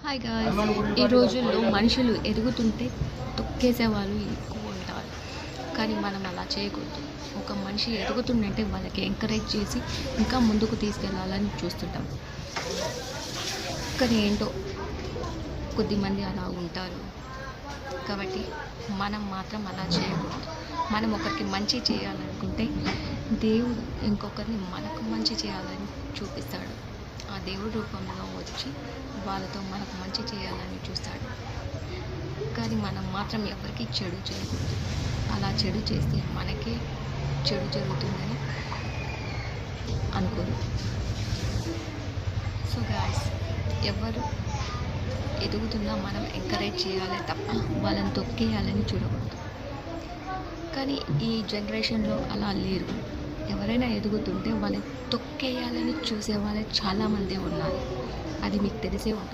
Hi guys. ఈ రోజుల్లో మనుషులు ఎదుగుతుంటే తొక్కేసే వాళ్ళు ఎక్కువ ఉంటారు. కానీ మనం అలా చేయకూడదు. ఒక మనిషి ఎదుగుతుందంటే వాళ్ళకి ఎంకరేజ్ చేసి ఇంకా ముందుకు తీసుకెళ్ళాలని చూస్తుంటాం. కానీ ఏంటో కొద్దిమంది అలా ఉంటారు. కాబట్టి మనం మాత్రం అలా చేయకూడదు. మనం ఒకరికి మంచి చేయాలనుకుంటే దేవుడు ఇంకొకరిని మనకు మంచి చేయాలని చూపిస్తాడు. ఆ దేవుడి రూపంలో వచ్చి వాళ్ళతో మనకు మంచి చేయాలని చూస్తాడు. కానీ మనం మాత్రం ఎవరికి చెడు చేయకూడదు. అలా చెడు చేస్తే మనకే చెడు జరుగుతుందని అనుకోరు. సో గాయ్స్, ఎవరు ఎదుగుతున్నా మనం ఎంకరేజ్ చేయాలి తప్ప వాళ్ళని తొక్కేయాలని చూడకూడదు. కానీ ఈ జనరేషన్లో అలా లేరు. ఎవరైనా ఎదుగుతుంటే వాళ్ళని తొక్కేయాలని చూసే వాళ్ళే చాలామంది ఉన్నారు. అది మీకు తెలిసే ఉంటుంది.